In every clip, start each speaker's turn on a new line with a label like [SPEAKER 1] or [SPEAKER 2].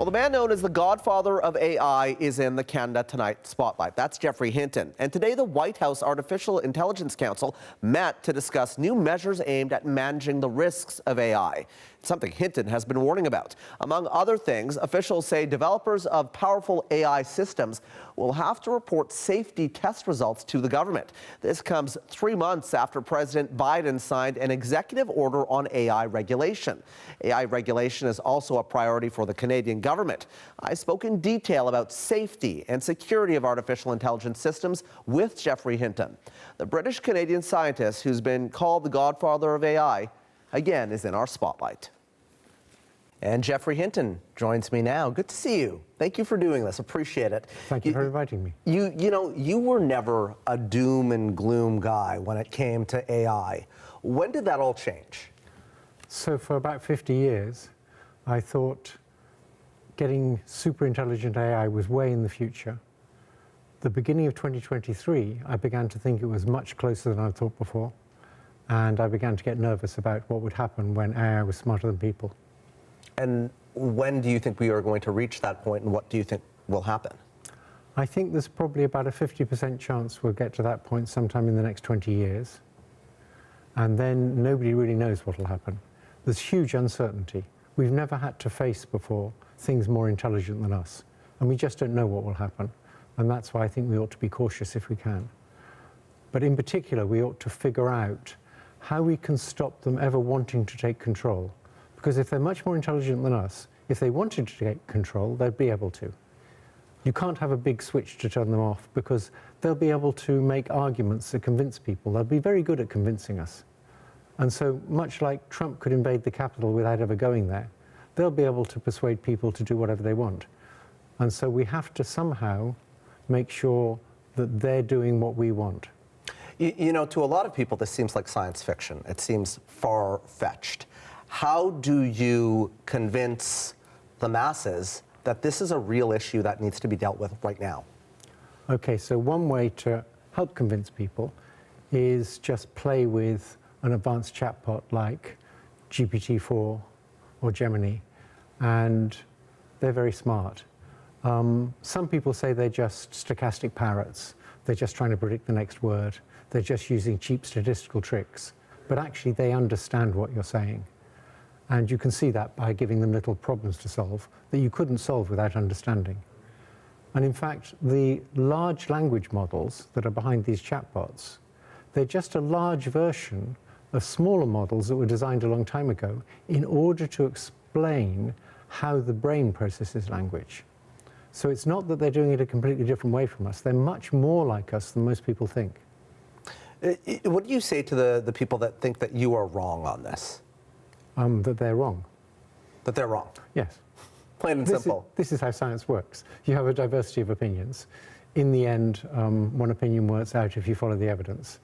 [SPEAKER 1] Well, the man known as the godfather of AI is in the Canada Tonight spotlight. That's Geoffrey Hinton. And today, the White House Artificial Intelligence Council met to discuss new measures aimed at managing the risks of AI. Something Hinton has been warning about. Among other things, officials say developers of powerful AI systems will have to report safety test results to the government. This comes 3 months after President Biden signed an executive order on AI regulation. AI regulation is also a priority for the Canadian government. I spoke in detail about safety and security of artificial intelligence systems with Geoffrey Hinton. The British-Canadian scientist who's been called the godfather of AI, again, is in our spotlight. And Geoffrey Hinton joins me now. Good to see you. Thank you for doing this. Appreciate it.
[SPEAKER 2] Thank you for inviting me.
[SPEAKER 1] You were never a doom and gloom guy when it came to AI. When did that all change?
[SPEAKER 2] So for about 50 years, I thought getting super intelligent AI was way in the future. The beginning of 2023, I began to think it was much closer than I thought before. And I began to get nervous about what would happen when AI was smarter than people.
[SPEAKER 1] And when do you think we are going to reach that point, and what do you think will happen?
[SPEAKER 2] I think there's probably about a 50% chance we'll get to that point sometime in the next 20 years. And then nobody really knows what will happen. There's huge uncertainty. We've never had to face before things more intelligent than us. And we just don't know what will happen. And that's why I think we ought to be cautious if we can. But in particular, we ought to figure out how we can stop them ever wanting to take control. Because if they're much more intelligent than us, if they wanted to take control, they'd be able to. You can't have a big switch to turn them off, because they'll be able to make arguments that convince people. They'll be very good at convincing us. And so much like Trump could invade the Capitol without ever going there, they'll be able to persuade people to do whatever they want. And so we have to somehow make sure that they're doing what we want.
[SPEAKER 1] You know, to a lot of people, this seems like science fiction. It seems far-fetched. How do you convince the masses that this is a real issue that needs to be dealt with right now?
[SPEAKER 2] Okay, so one way to help convince people is just play with an advanced chatbot like GPT-4 or Gemini, and they're very smart. Some people say they're just stochastic parrots. They're just trying to predict the next word. They're just using cheap statistical tricks. But actually, they understand what you're saying. And you can see that by giving them little problems to solve that you couldn't solve without understanding. And in fact, the large language models that are behind these chatbots, they're just a large version of smaller models that were designed a long time ago in order to explain how the brain processes language. So it's not that they're doing it a completely different way from us. They're much more like us than most people think.
[SPEAKER 1] What do you say to the people that think that you are wrong on this?
[SPEAKER 2] That they're wrong.
[SPEAKER 1] That they're wrong?
[SPEAKER 2] Yes.
[SPEAKER 1] Plain and simple.
[SPEAKER 2] This is how science works. You have a diversity of opinions. In the end, one opinion works out if you follow the evidence.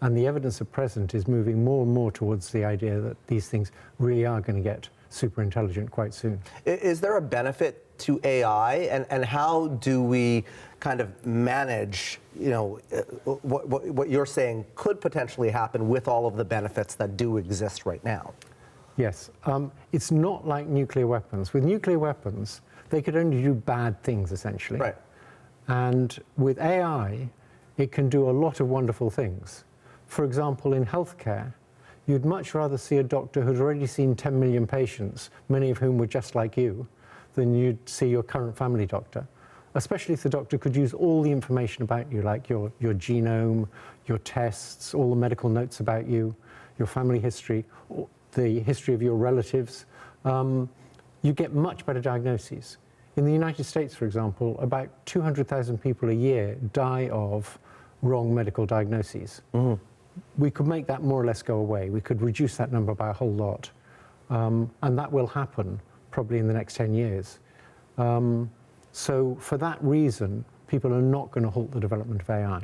[SPEAKER 2] And the evidence at present is moving more and more towards the idea that these things really are going to get super intelligent quite soon.
[SPEAKER 1] Is there a benefit to AI, and how do we kind of manage, you know, what you're saying could potentially happen with all of the benefits that do exist right now?
[SPEAKER 2] Yes, it's not like nuclear weapons. With nuclear weapons, they could only do bad things, essentially.
[SPEAKER 1] Right.
[SPEAKER 2] And with AI, it can do a lot of wonderful things. For example, in healthcare, you'd much rather see a doctor who's already seen 10 million patients, many of whom were just like you, than you'd see your current family doctor. Especially if the doctor could use all the information about you, like your genome, your tests, all the medical notes about you, your family history, the history of your relatives. You get much better diagnoses. In the United States, for example, about 200,000 people a year die of wrong medical diagnoses. Mm-hmm. We could make that more or less go away. We could reduce that number by a whole lot. And that will happen probably in the next 10 years. So for that reason, people are not going to halt the development of AI.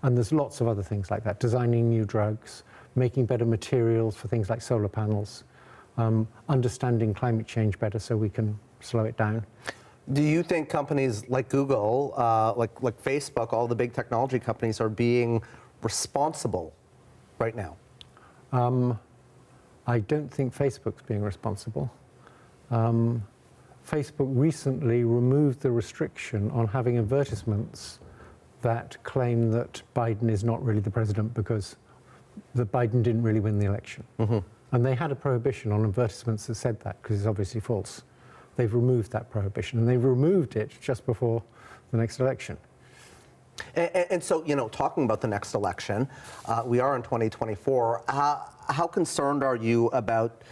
[SPEAKER 2] And there's lots of other things like that, designing new drugs, making better materials for things like solar panels, understanding climate change better so we can slow it down.
[SPEAKER 1] Do you think companies like Google, like Facebook, all the big technology companies are being responsible right now?
[SPEAKER 2] I don't think Facebook's being responsible. Facebook recently removed the restriction on having advertisements that claim that Biden is not really the president because Biden didn't really win the election. And they had a prohibition on advertisements that said that, because it's obviously false. They've removed that prohibition, and they've removed it just before the next election.
[SPEAKER 1] And so, talking about the next election, we are in 2024. How concerned are you about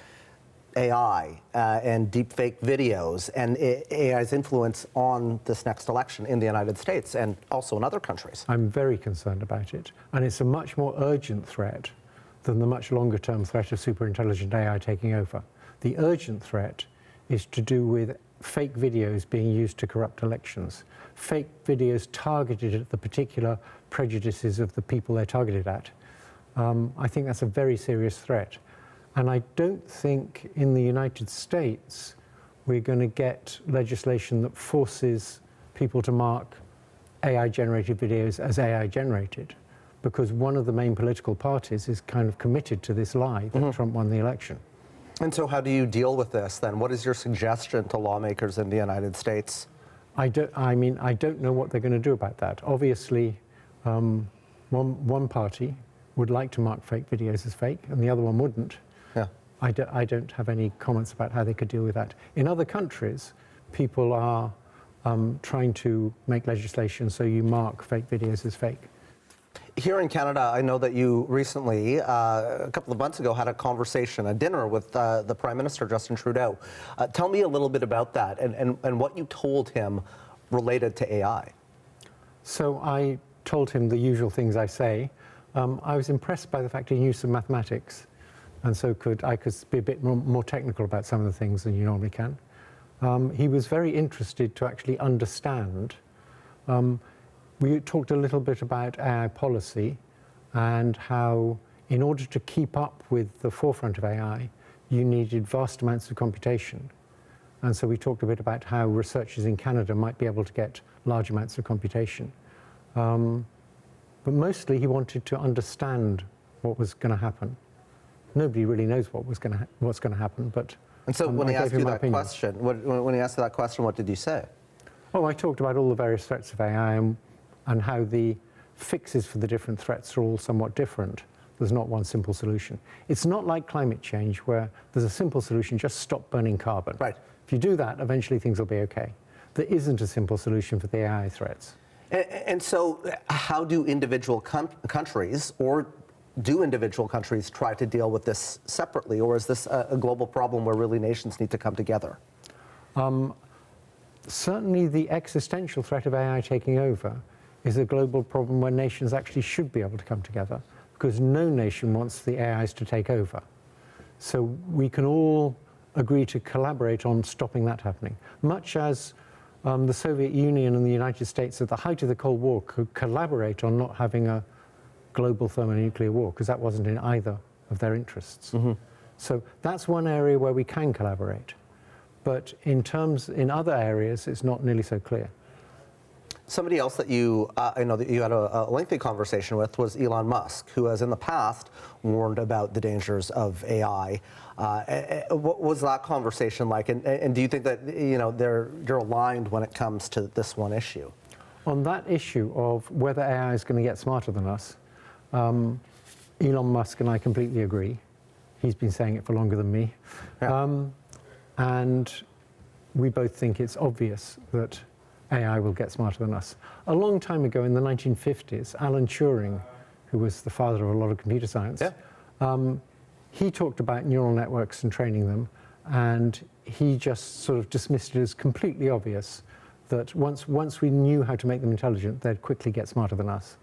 [SPEAKER 1] AI and deepfake videos and AI's influence on this next election in the United States and also in other countries?
[SPEAKER 2] I'm very concerned about it, and it's a much more urgent threat than the much longer-term threat of superintelligent AI taking over. The urgent threat is to do with fake videos being used to corrupt elections, fake videos targeted at the particular prejudices of the people they're targeted at. I think that's a very serious threat. And I don't think in the United States we're going to get legislation that forces people to mark AI-generated videos as AI-generated, because one of the main political parties is kind of committed to this lie that Trump won the election.
[SPEAKER 1] And so how do you deal with this then? What is your suggestion to lawmakers in the United States?
[SPEAKER 2] I don't know what they're going to do about that. Obviously, one party would like to mark fake videos as fake, and the other one wouldn't.
[SPEAKER 1] Yeah.
[SPEAKER 2] I don't have any comments about how they could deal with that. In other countries, people are trying to make legislation so you mark fake videos as fake.
[SPEAKER 1] Here in Canada, I know that you recently, a couple of months ago, had a dinner with the Prime Minister, Justin Trudeau. Tell me a little bit about that and what you told him related to AI. So
[SPEAKER 2] I told him the usual things I say. I was impressed by the fact he knew some mathematics, and so I could be a bit more technical about some of the things than you normally can. He was very interested to actually understand. We talked a little bit about AI policy and how, in order to keep up with the forefront of AI, you needed vast amounts of computation. And so we talked a bit about how researchers in Canada might be able to get large amounts of computation. But mostly he wanted to understand what was going to happen. Nobody really knows what's going to happen, but
[SPEAKER 1] and so when he asked you that question, when he asked that question, what did you say?
[SPEAKER 2] Oh, I talked about all the various threats of AI and how the fixes for the different threats are all somewhat different. There's not one simple solution. It's not like climate change where there's a simple solution, just stop burning carbon.
[SPEAKER 1] Right.
[SPEAKER 2] If you do that, eventually things will be okay. There isn't a simple solution for the AI threats.
[SPEAKER 1] And so how do individual countries, or do individual countries try to deal with this separately, or is this a global problem where really nations need to come together?
[SPEAKER 2] Certainly the existential threat of AI taking over is a global problem where nations actually should be able to come together, because no nation wants the AIs to take over. So we can all agree to collaborate on stopping that happening, much as the Soviet Union and the United States at the height of the Cold War could collaborate on not having a global thermonuclear war, because that wasn't in either of their interests. So that's one area where we can collaborate. But in other areas, it's not nearly so clear.
[SPEAKER 1] Somebody else that I know that you had a lengthy conversation with was Elon Musk, who has in the past warned about the dangers of AI. What was that conversation like? And do you think that you're aligned when it comes to this one issue?
[SPEAKER 2] On that issue of whether AI is going to get smarter than us, Elon Musk and I completely agree. He's been saying it for longer than me. Yeah. And we both think it's obvious that AI will get smarter than us. A long time ago, in the 1950s, Alan Turing, who was the father of a lot of computer science, he talked about neural networks and training them, and he just sort of dismissed it as completely obvious that once we knew how to make them intelligent, they'd quickly get smarter than us.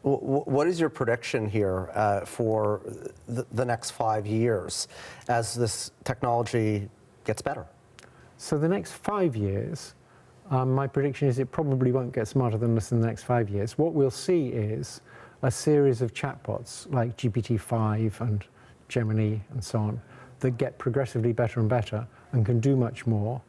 [SPEAKER 1] What is your prediction here for the next 5 years as this technology gets better?
[SPEAKER 2] So the next 5 years, my prediction is it probably won't get smarter than us in the next 5 years. What we'll see is a series of chatbots like GPT-5 and Gemini and so on that get progressively better and better and can do much more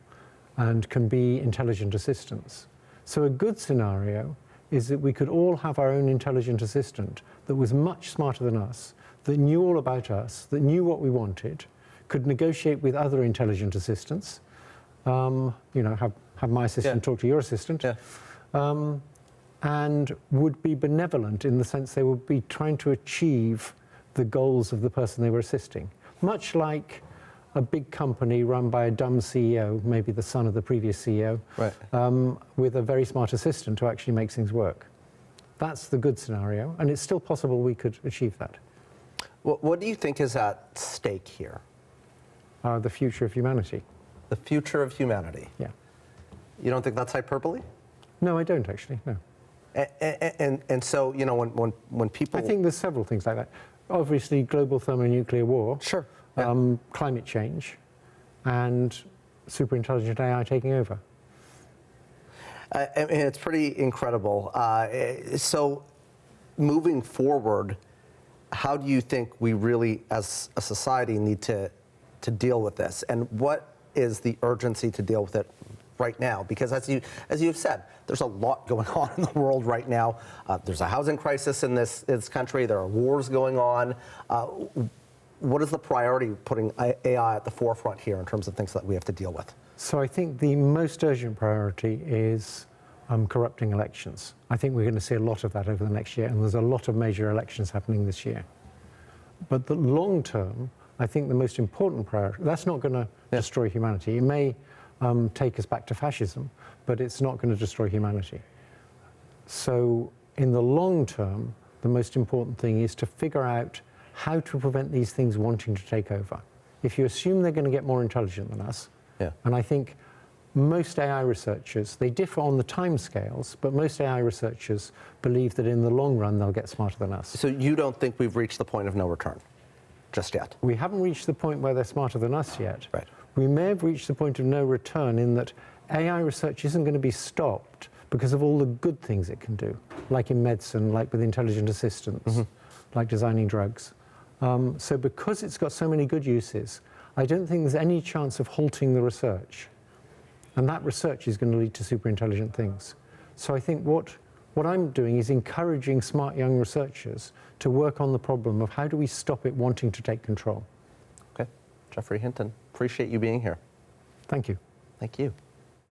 [SPEAKER 2] and can be intelligent assistants. So a good scenario is that we could all have our own intelligent assistant that was much smarter than us, that knew all about us, that knew what we wanted, could negotiate with other intelligent assistants, Have my assistant talk to your assistant.
[SPEAKER 1] Yeah.
[SPEAKER 2] And would be benevolent in the sense they would be trying to achieve the goals of the person they were assisting. Much like a big company run by a dumb CEO, maybe the son of the previous CEO, with a very smart assistant who actually makes things work. That's the good scenario, and it's still possible we could achieve that.
[SPEAKER 1] What do you think is at stake here?
[SPEAKER 2] The future of humanity.
[SPEAKER 1] The future of humanity?
[SPEAKER 2] Yeah. You
[SPEAKER 1] don't think that's hyperbole?
[SPEAKER 2] No, I don't actually, no.
[SPEAKER 1] And so, when people...
[SPEAKER 2] I think there's several things like that. Obviously, global thermonuclear war.
[SPEAKER 1] Sure.
[SPEAKER 2] Climate change, and super intelligent AI taking over.
[SPEAKER 1] It's pretty incredible. So, moving forward, how do you think we really, as a society, need to deal with this? And what is the urgency to deal with it right now? Because as you've said, there's a lot going on in the world right now. There's a housing crisis in this country. There are wars going on. What is the priority putting AI at the forefront here in terms of things that we have to deal with?
[SPEAKER 2] So I think the most urgent priority is corrupting elections. I think we're going to see a lot of that over the next year, and there's a lot of major elections happening this year. But the long term, I think the most important priority, that's not going to destroy humanity. It may take us back to fascism, but it's not going to destroy humanity. So in the long term, the most important thing is to figure out how to prevent these things wanting to take over. If you assume they're going to get more intelligent than us, and I think most AI researchers, they differ on the timescales, but most AI researchers believe that in the long run they'll get smarter than us.
[SPEAKER 1] So you don't think we've reached the point of no return just yet?
[SPEAKER 2] We haven't reached the point where they're smarter than us yet.
[SPEAKER 1] Right.
[SPEAKER 2] We may have reached the point of no return in that AI research isn't going to be stopped because of all the good things it can do, like in medicine, like with intelligent assistants, like designing drugs. So because it's got so many good uses, I don't think there's any chance of halting the research. And that research is going to lead to super intelligent things. So I think what I'm doing is encouraging smart young researchers to work on the problem of how do we stop it wanting to take control.
[SPEAKER 1] Okay. Geoffrey Hinton, appreciate you being here.
[SPEAKER 2] Thank you.
[SPEAKER 1] Thank you.